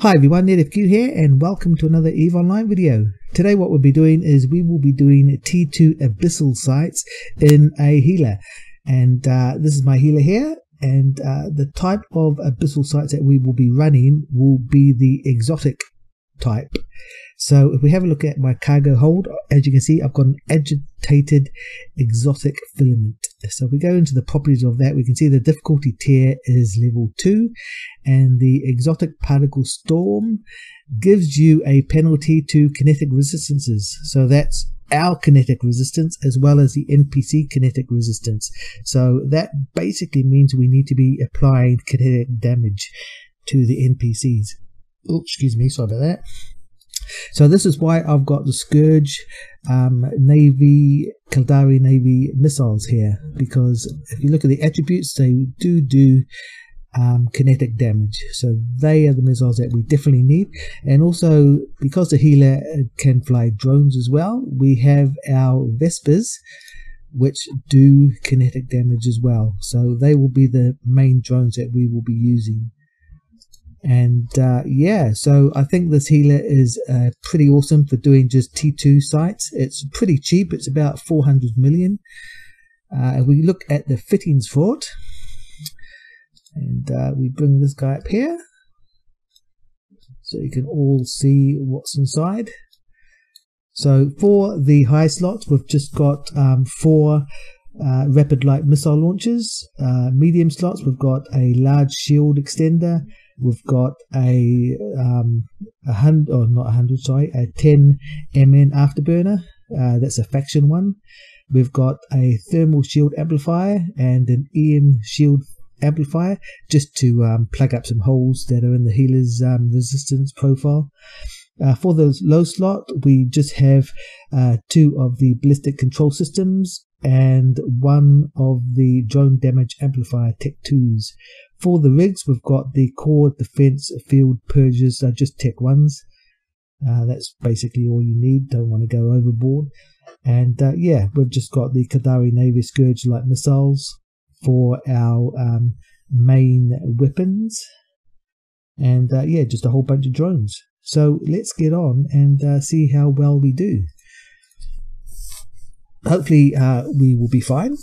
Hi everyone, NETFQ here and welcome to another EVE Online video. Today what we'll be doing is we will be doing T2 Abyssal sights in a Gila. And this is my Gila here, and the type of Abyssal sights that we will be running will be the exotic type. So if we have a look at my cargo hold, as you can see I've got an Agitated exotic filament. So if we go into the properties of that, we can see the difficulty tier is level 2 and the exotic particle storm gives you a penalty to kinetic resistances. So that's our kinetic resistance as well as the NPC kinetic resistance. So that basically means we need to be applying kinetic damage to the NPCs. Oh, excuse me, sorry about that. So this is why I've got the Scourge Caldari Navy missiles here, because if you look at the attributes, they do kinetic damage. So they are the missiles that we definitely need. And also because the Gila can fly drones as well, we have our Vespas which do kinetic damage as well. So they will be the main drones that we will be using. And yeah, so I think this Gila is pretty awesome for doing just T2 sites. It's pretty cheap, it's about 400 million. If we look at the fittings for it, and we bring this guy up here so you can all see what's inside. So for the high slots, we've just got 4 rapid light missile launchers. Medium slots, we've got a large shield extender. We've got a 10 MN Afterburner. That's a faction one. We've got a thermal shield amplifier and an EM shield amplifier, just to plug up some holes that are in the Gila's resistance profile. For the low slot, we just have 2 of the ballistic control systems and 1 of the drone damage amplifier Tech 2s. For the rigs, we've got the core defense field purgers, just Tech 1s. That's basically all you need, don't want to go overboard. And yeah, we've just got the Caldari Navy Scourge light missiles for our main weapons. And yeah, just a whole bunch of drones. So let's get on and see how well we do. Hopefully we will be fine.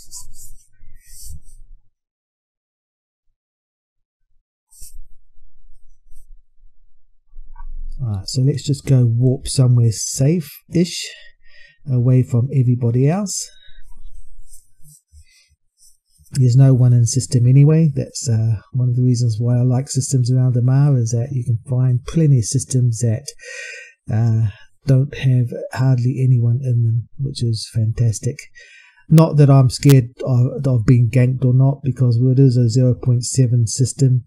So let's just go warp somewhere safe-ish, away from everybody else. There's no one in system anyway. That's one of the reasons why I like systems around the Mar, is that you can find plenty of systems that don't have hardly anyone in them, which is fantastic. Not that I'm scared of being ganked or not, because it is a 0.7 system.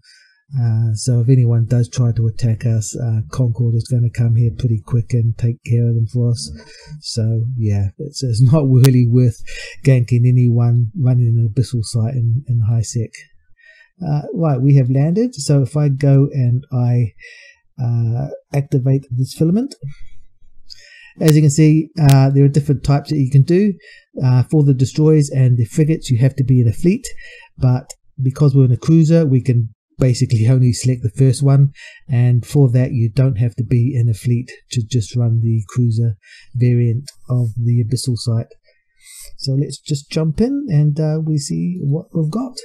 So if anyone does try to attack us, Concord is going to come here pretty quick and take care of them for us. So yeah, it's not really worth ganking anyone running an abyssal site in high sec. Right, we have landed. So if I go and I activate this filament, as you can see, there are different types that you can do. For the destroyers and the frigates, you have to be in a fleet, but because we're in a cruiser, we can basically only select the first one, and for that you don't have to be in a fleet to just run the cruiser variant of the abyssal site. So let's just jump in and we see what we've got.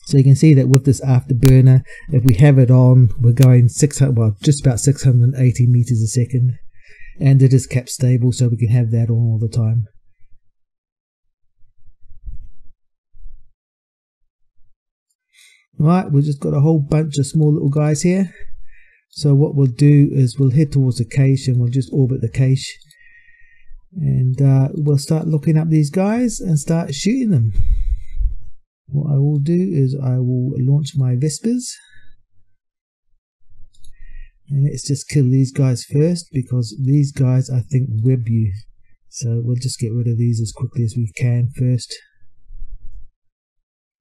So you can see that with this afterburner, if we have it on, we're going 600, well, just about 680 meters a second, and it is cap stable, so we can have that on all the time. Right, we've just got a whole bunch of small little guys here. So what we'll do is we'll head towards the cache and we'll just orbit the cache. And we'll start looking up these guys and start shooting them. What I will do is I will launch my Vespas. And let's just kill these guys first, because these guys I think web you. So we'll just get rid of these as quickly as we can first.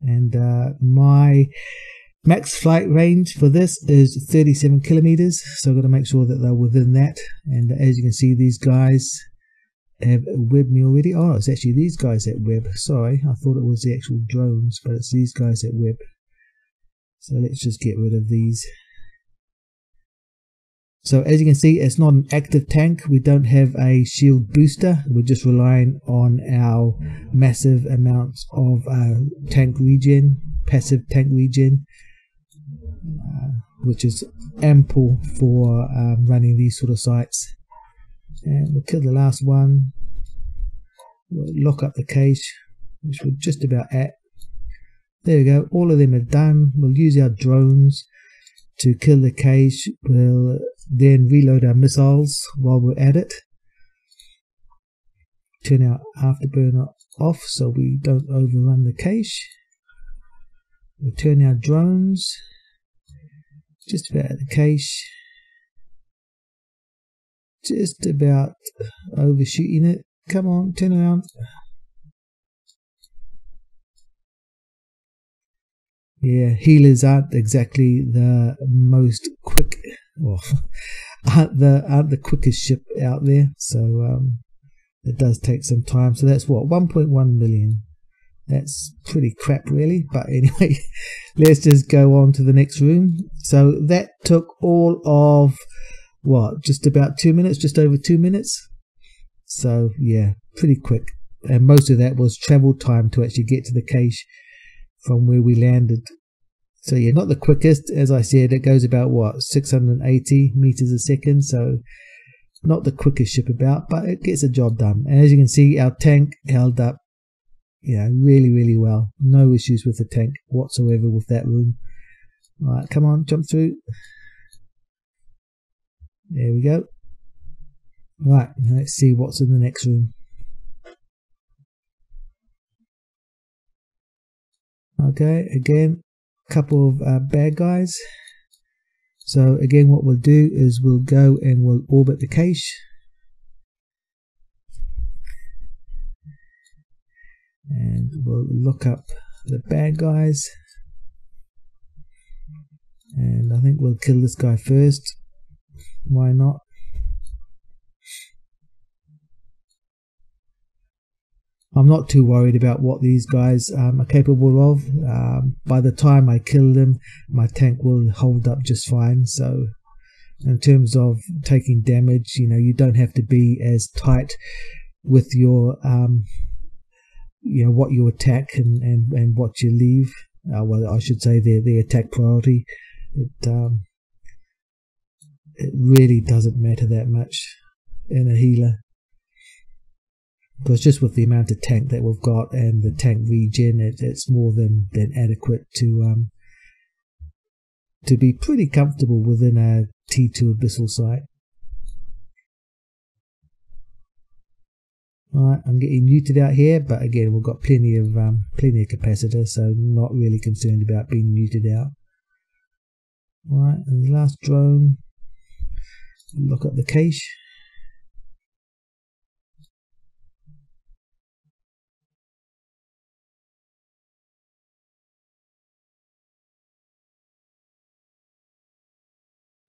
And my max flight range for this is 37 kilometers, so I've got to make sure that they're within that. And as you can see, these guys have webbed me already. Oh, it's actually these guys that web. Sorry, I thought it was the actual drones, but it's these guys that web. So let's just get rid of these. So as you can see, it's not an active tank. We don't have a shield booster. We're just relying on our massive amounts of tank regen, passive tank regen, which is ample for running these sort of sites. And we'll kill the last one. We'll lock up the cache, which we're just about at. There we go. All of them are done. We'll use our drones to kill the cache. We'll then reload our missiles while we're at it. Turn our Afterburner off so we don't overrun the cache. We'll turn our drones just about at the cache. Just about overshooting it. Come on, turn around. Yeah, healers aren't exactly the most quick, well, aren't the quickest ship out there. So it does take some time. So that's what, 1.1 million. That's pretty crap, really. But anyway, let's just go on to the next room. So that took all of what, just about 2 minutes, just over 2 minutes. So yeah, pretty quick. And most of that was travel time to actually get to the cache from where we landed. So yeah, not the quickest. As I said, it goes about what, 680 meters a second. So not the quickest ship about, but it gets the job done. And as you can see, our tank held up, really, really well. No issues with the tank whatsoever with that room. All right, come on, jump through. There we go. Right, let's see what's in the next room. Okay, again, a couple of bad guys. So again, what we'll do is we'll go and we'll orbit the cache. And we'll look up the bad guys. And I think we'll kill this guy first. Why not? I'm not too worried about what these guys are capable of. By the time I kill them, my tank will hold up just fine. So in terms of taking damage, you don't have to be as tight with your what you attack and what you leave. Well, I should say the attack priority. It really doesn't matter that much in a healer, because just with the amount of tank that we've got and the tank regen, it's more than adequate to be pretty comfortable within a T2 Abyssal site. Alright, I'm getting muted out here, but again, we've got plenty of capacitor, so not really concerned about being muted out. Alright, and the last drone, look at the cache.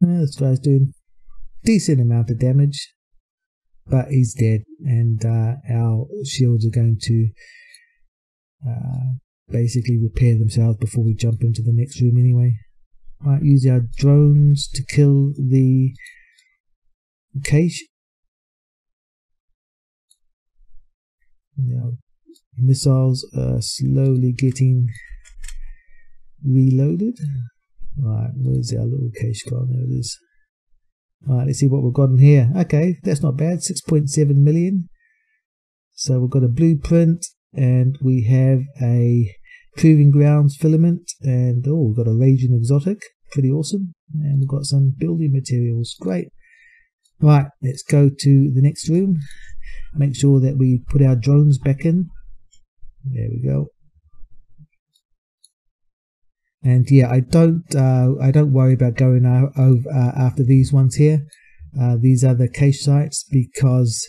This guy's doing decent amount of damage, but he's dead, and our shields are going to basically repair themselves before we jump into the next room anyway. Right, use our drones to kill the cache. Now, missiles are slowly getting reloaded. Right, where's our little cache gone? There it is. Alright, let's see what we've got in here. Okay, that's not bad. 6.7 million. So we've got a blueprint, and we have a proving grounds filament, and we've got a raging exotic. Pretty awesome. And we've got some building materials. Great. Right, let's go to the next room. Make sure that we put our drones back in. There we go. And yeah, I don't worry about going over after these ones here. These are the cache sites, because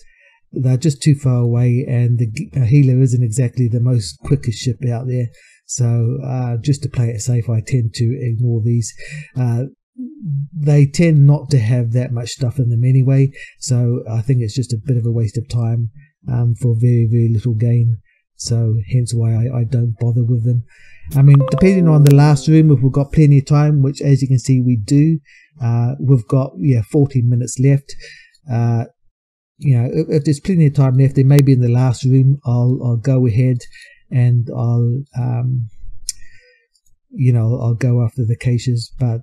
they're just too far away, and the healer isn't exactly the most quickest ship out there. So just to play it safe, I tend to ignore these. They tend not to have that much stuff in them anyway, so I think it's just a bit of a waste of time for very, very little gain. so hence why I don't bother with them. I mean, depending on the last room, if we've got plenty of time, which as you can see we do, we've got 14 minutes left. You know, if there's plenty of time left, then maybe in the last room I'll go ahead and I'll you know, I'll go after the caches, but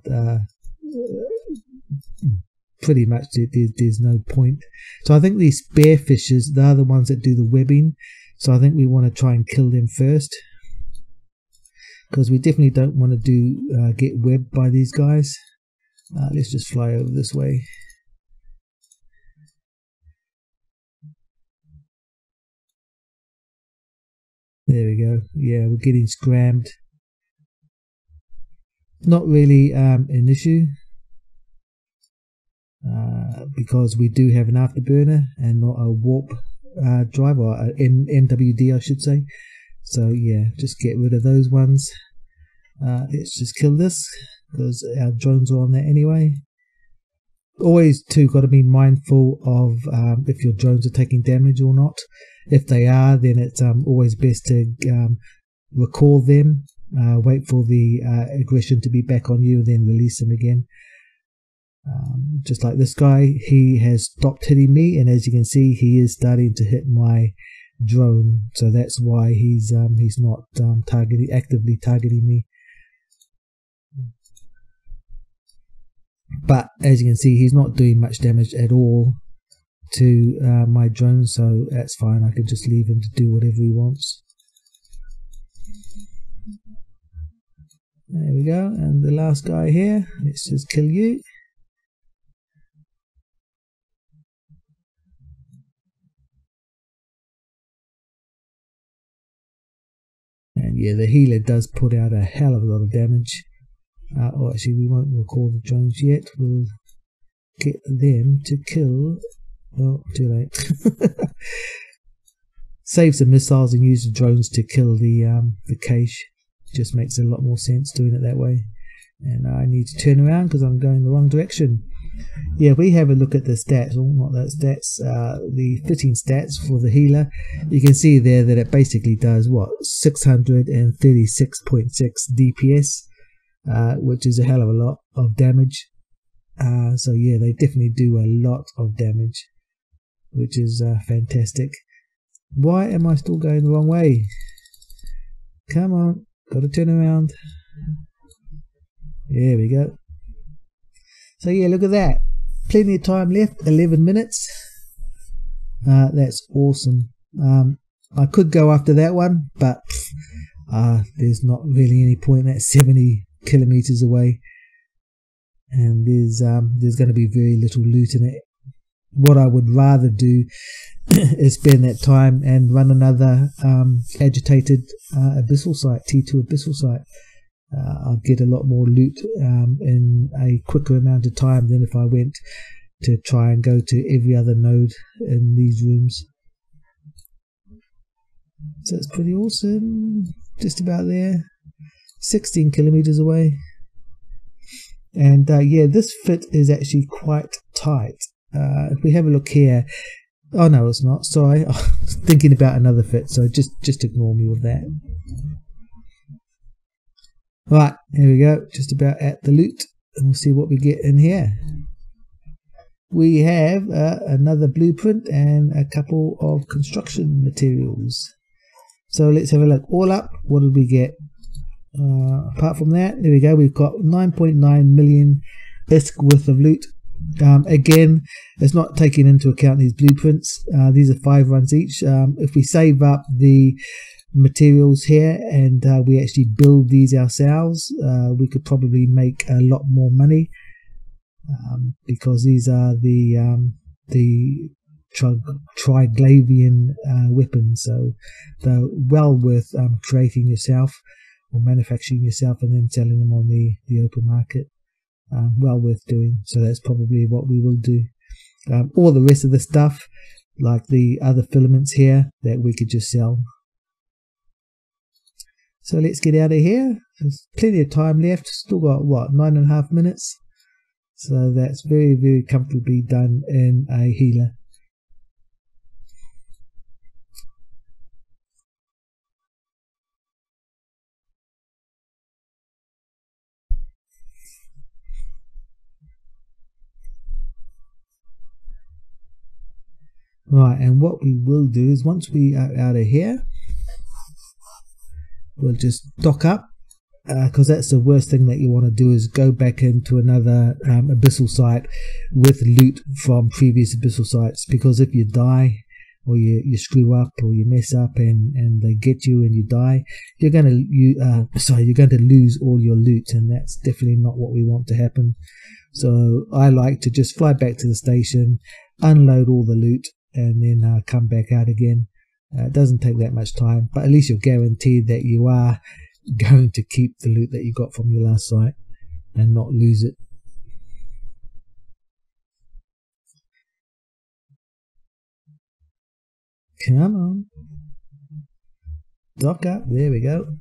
pretty much there's no point. So I think these spear fishes, they're the ones that do the webbing, so I think we want to try and kill them first, because we definitely don't want to do get webbed by these guys. Let's just fly over this way. There we go. Yeah, we're getting scrammed. Not really an issue, because we do have an afterburner and not a warp drive, or MWD I should say. So yeah, just get rid of those ones. Let's just kill this, because our drones are on there anyway. Always too got to be mindful of if your drones are taking damage or not. If they are, then it's always best to recall them, wait for the aggression to be back on you, and then release them again. Just like this guy, he has stopped hitting me, and as you can see, he is starting to hit my drone, so that's why he's not actively targeting me. But as you can see, he's not doing much damage at all to my drone, so that's fine. I can just leave him to do whatever he wants. There we go, and the last guy here, let's just kill you. And yeah, the healer does put out a hell of a lot of damage. Or actually, we won't recall the drones yet. We'll get them to kill. Oh, too late. Save some missiles and use the drones to kill the cache. Just makes a lot more sense doing it that way. And I need to turn around because I'm going the wrong direction. Yeah, if we have a look at the stats, or not those stats, the fitting stats for the healer, you can see there that it basically does what, 636.6 DPS, which is a hell of a lot of damage. So yeah, they definitely do a lot of damage, which is fantastic. Why am I still going the wrong way? Come on, gotta turn around. There we go. So yeah, look at that. Plenty of time left, 11 minutes. That's awesome. I could go after that one, but there's not really any point. That's 70 kilometers away, and there's going to be very little loot in it. What I would rather do is spend that time and run another agitated Abyssal site, T2 Abyssal site. I'll get a lot more loot in a quicker amount of time than if I went to try and go to every other node in these rooms. So it's pretty awesome. Just about there. 16 kilometers away. And yeah, this fit is actually quite tight. If we have a look here, oh no, it's not, sorry, I was thinking about another fit, so just ignore me with that. Right, here we go, just about at the loot, and we'll see what we get in here. We have another blueprint and a couple of construction materials. So let's have a look. All up, what did we get? Apart from that, there we go, we've got 9.9 million ISK worth of loot. Again, it's not taking into account these blueprints. These are 5 runs each. If we save up the materials here and we actually build these ourselves, we could probably make a lot more money, because these are the Triglavian weapons, so they're well worth creating yourself or manufacturing yourself and then selling them on the open market. Well worth doing, so that's probably what we will do. All the rest of the stuff, like the other filaments here, that we could just sell. So let's get out of here. There's plenty of time left, still got what, 9.5 minutes, so that's very, very comfortably done in a healer. Right, and what we will do is once we are out of here, we'll just dock up, because that's the worst thing that you want to do, is go back into another Abyssal site with loot from previous Abyssal sites, because if you die or you screw up or you mess up and they get you and you die, you're going to lose all your loot, and that's definitely not what we want to happen. So I like to just fly back to the station, unload all the loot, and then come back out again. It doesn't take that much time, but at least you're guaranteed that you are going to keep the loot that you got from your last site and not lose it. Come on, dock up. There we go.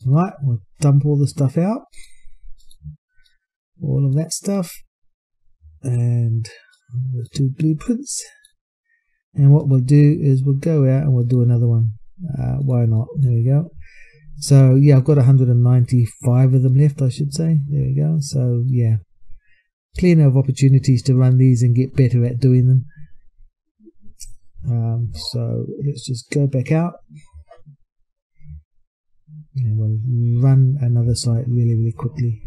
Right, we'll dump all the stuff out, all of that stuff, and the 2 blueprints. And what we'll do is we'll go out and we'll do another one. Why not? There we go. So yeah, I've got 195 of them left, I should say. There we go. So yeah, plenty of opportunities to run these and get better at doing them. So let's just go back out and we'll run another site really quickly.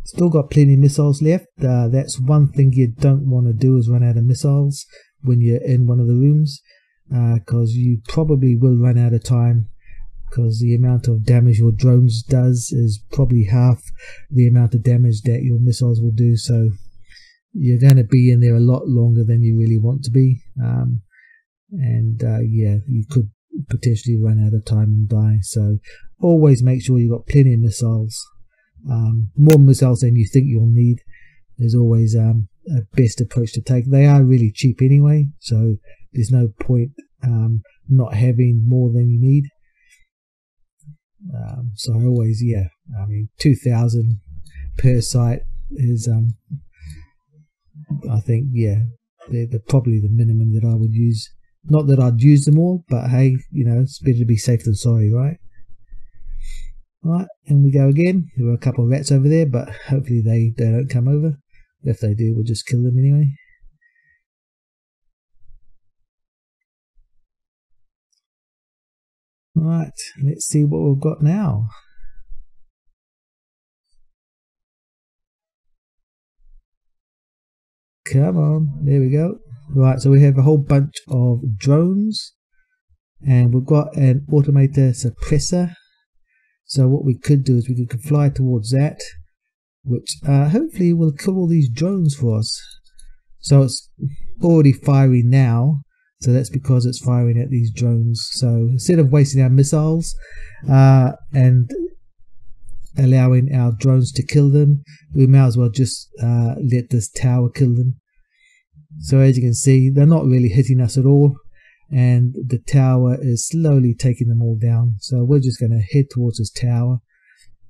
Still got plenty of missiles left. That's one thing you don't want to do, is run out of missiles when you're in one of the rooms, because you probably will run out of time, because the amount of damage your drones does is probably half the amount of damage that your missiles will do. So you're going to be in there a lot longer than you really want to be, yeah, you could potentially run out of time and die. So always make sure you've got plenty of missiles. More missiles than you think you'll need is always a best approach to take. They are really cheap anyway, so there's no point not having more than you need. So I always, yeah, I mean 2,000 per site is I think, yeah, they're probably the minimum that I would use. Not that I'd use them all, but hey, you know, it's better to be safe than sorry, right? Right, and we go again. There were a couple of rats over there, but hopefully they don't come over. If they do, we'll just kill them anyway. Right, let's see what we've got now. Come on, there we go. Right, so we have a whole bunch of drones, and we've got an automator suppressor. So what we could do is we could fly towards that, which hopefully will kill all these drones for us. So it's already firing now, so that's because it's firing at these drones. So instead of wasting our missiles and allowing our drones to kill them, we might as well just let this tower kill them. So as you can see, they're not really hitting us at all, and the tower is slowly taking them all down. So we're just going to head towards this tower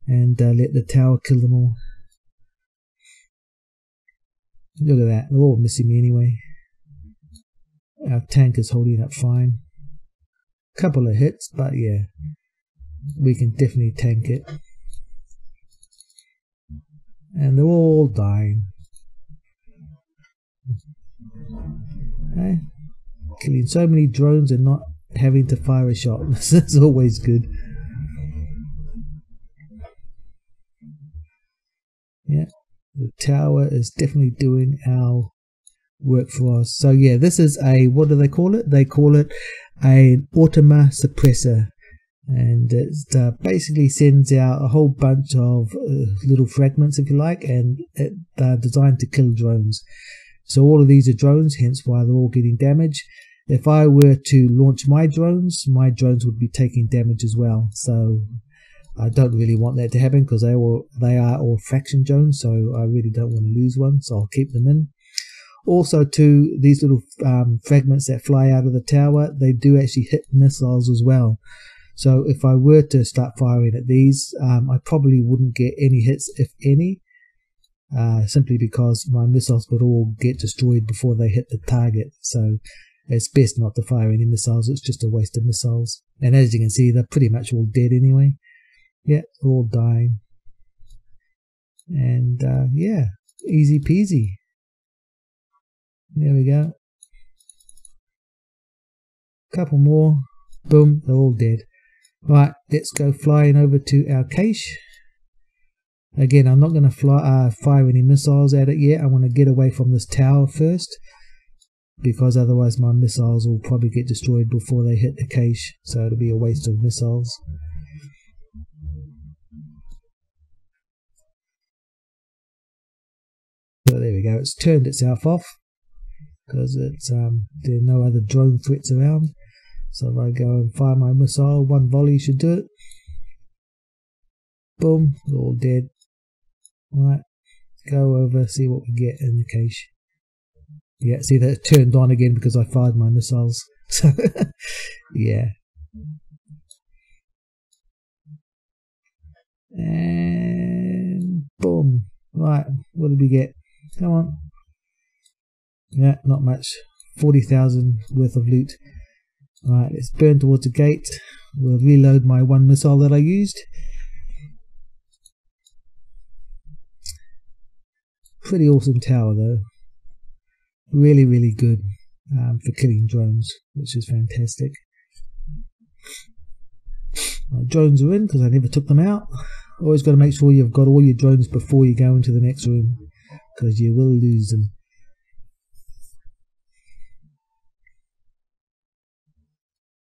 and let the tower kill them all. Look at that, they're all missing me anyway. Our tank is holding up fine. Couple of hits, but yeah, we can definitely tank it. And they're all dying. Okay. Killing so many drones and not having to fire a shot. That's always good. Yeah, the tower is definitely doing our work for us. So yeah, this is a, what do they call it? They call it an automa suppressor, and it basically sends out a whole bunch of little fragments, if you like, and they're designed to kill drones. So all of these are drones, hence why they're all getting damage. If I were to launch my drones would be taking damage as well. So I don't really want that to happen, because they are all fraction drones, so I really don't want to lose one, so I'll keep them in. Also too, these little fragments that fly out of the tower, they do actually hit missiles as well. So if I were to start firing at these, I probably wouldn't get any hits, if any, simply because my missiles would all get destroyed before they hit the target. So it's best not to fire any missiles, it's just a waste of missiles. And as you can see, they're pretty much all dead anyway. Yeah, they're all dying. And yeah, easy peasy. There we go. Couple more. Boom, they're all dead. Right, let's go flying over to our cache. Again, I'm not going to fire any missiles at it yet. I want to get away from this tower first, because otherwise my missiles will probably get destroyed before they hit the cache, so it'll be a waste of missiles. So there we go, it's turned itself off because it's there are no other drone threats around. So if I go and fire my missile, one volley should do it. Boom, they're all dead. Right, go over, see what we get in the cache. Yeah, see that it turned on again because I fired my missiles. So, yeah. And boom. Right, what did we get? Come on. Yeah, not much. 40,000 worth of loot. Right, let's burn towards the gate. We'll reload my one missile that I used. Pretty awesome tower though. Really, really good for killing drones, which is fantastic. My drones are in because I never took them out. Always got to make sure you've got all your drones before you go into the next room, because you will lose them.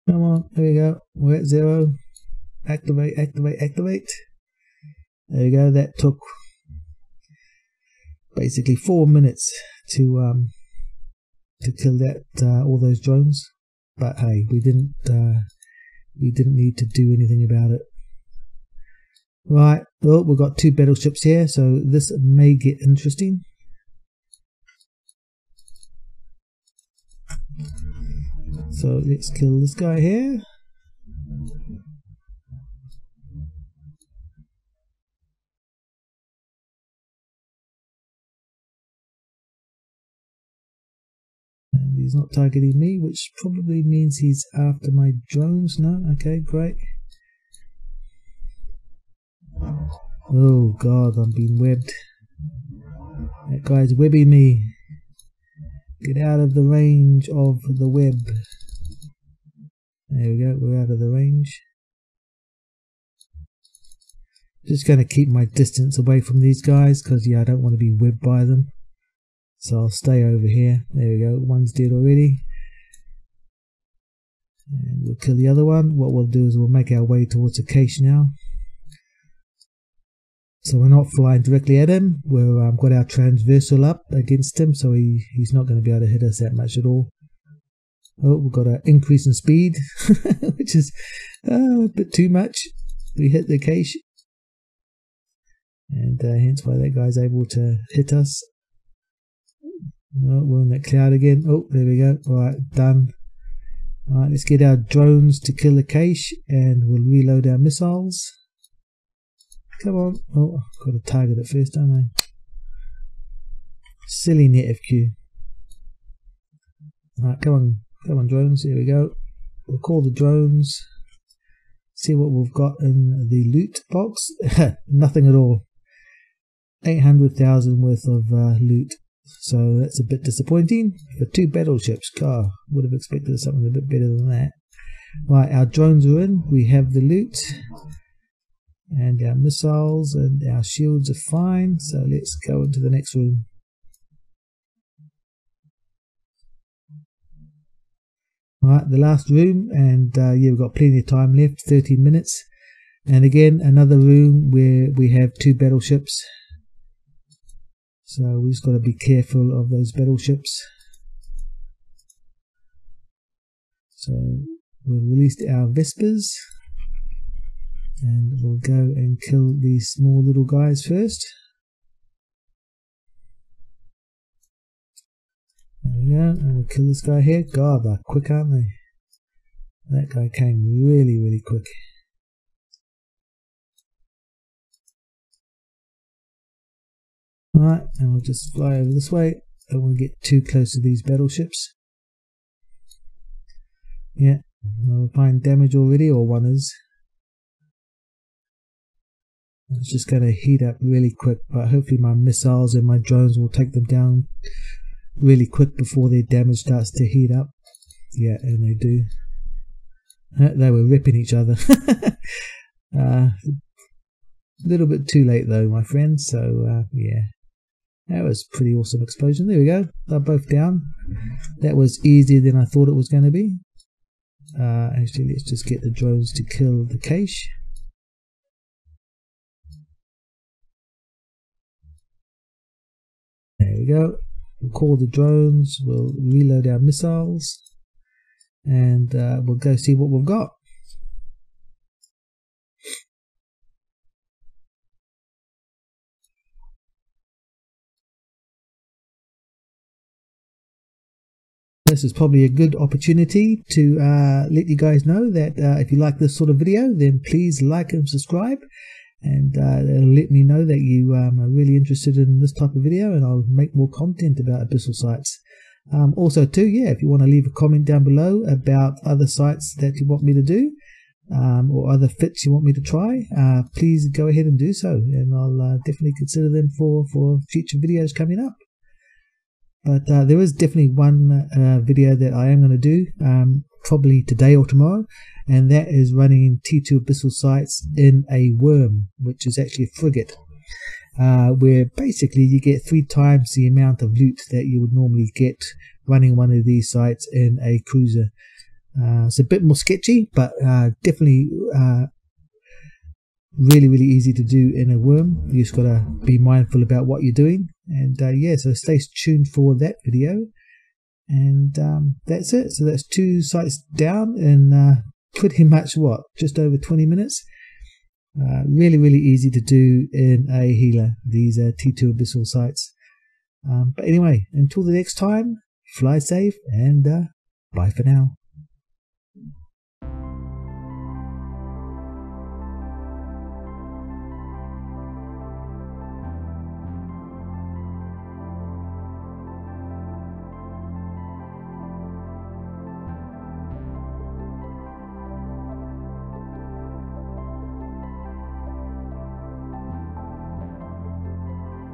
Come on, there we go. We're at 0. Activate, activate, activate. There we go. That took basically 4 minutes to kill that all those drones. But hey, we didn't need to do anything about it. Right, well, we've got 2 battleships here, so this may get interesting. So let's kill this guy here. And he's not targeting me, which probably means he's after my drones. No? Okay, great. Oh god, I'm being webbed. That guy's webbing me. Get out of the range of the web. There we go, we're out of the range. Just going to keep my distance away from these guys because, yeah, I don't want to be webbed by them. So I'll stay over here. There we go, one's dead already. And we'll kill the other one. What we'll do is we'll make our way towards the cache now. So we're not flying directly at him. We've got our transversal up against him, so he's not going to be able to hit us that much at all. Oh, we've got an increase in speed, which is a bit too much. We hit the cache, and hence why that guy's able to hit us. Oh, we're in that cloud again. Oh, there we go. Alright, done. Alright, let's get our drones to kill the cache, and we'll reload our missiles. Come on. Oh, got to target it first, don't I? Silly NETFQ. Alright, come on. Come on, drones. Here we go. We'll call the drones. See what we've got in the loot box. Nothing at all. 800,000 worth of loot. So that's a bit disappointing. For 2 battleships. God, would have expected something a bit better than that. Right, our drones are in. We have the loot. And our missiles and our shields are fine. So let's go into the next room. Alright, the last room, and yeah, we've got plenty of time left, 13 minutes. And again, another room where we have 2 battleships. So we just got to be careful of those battleships. So we'll release our Vespas. And we'll go and kill these small little guys first. There we go, and we'll kill this guy here. God, they're quick, aren't they? That guy came really, really quick. Alright, and we'll just fly over this way. Don't want to get too close to these battleships. Yeah, we're applying damage already, or one is. It's just going to heat up really quick, but hopefully my missiles and my drones will take them down really quick before their damage starts to heat up. Yeah, and they do. They were ripping each other. A little bit too late though, my friends. So yeah, that was pretty awesome explosion. There we go. They're both down. That was easier than I thought it was going to be. Actually, let's just get the drones to kill the cache. There we go. We'll call the drones. We'll reload our missiles, and we'll go see what we've got. This is probably a good opportunity to let you guys know that if you like this sort of video, then please like and subscribe, and it'll let me know that you are really interested in this type of video, and I'll make more content about Abyssal sites. Also too, yeah, if you want to leave a comment down below about other sites that you want me to do, or other fits you want me to try, please go ahead and do so, and I'll definitely consider them for future videos coming up. But there is definitely one video that I am going to do, probably today or tomorrow, and that is running T2 Abyssal sites in a worm, which is actually a frigate, where basically you get 3 times the amount of loot that you would normally get running one of these sites in a cruiser. It's a bit more sketchy, but definitely really easy to do in a worm. You just got to be mindful about what you're doing, and yeah, so stay tuned for that video. And that's it. So that's 2 sites down in pretty much what, just over 20 minutes. Really easy to do in a healer, these T2 Abyssal sites. But anyway, until the next time, fly safe, and bye for now.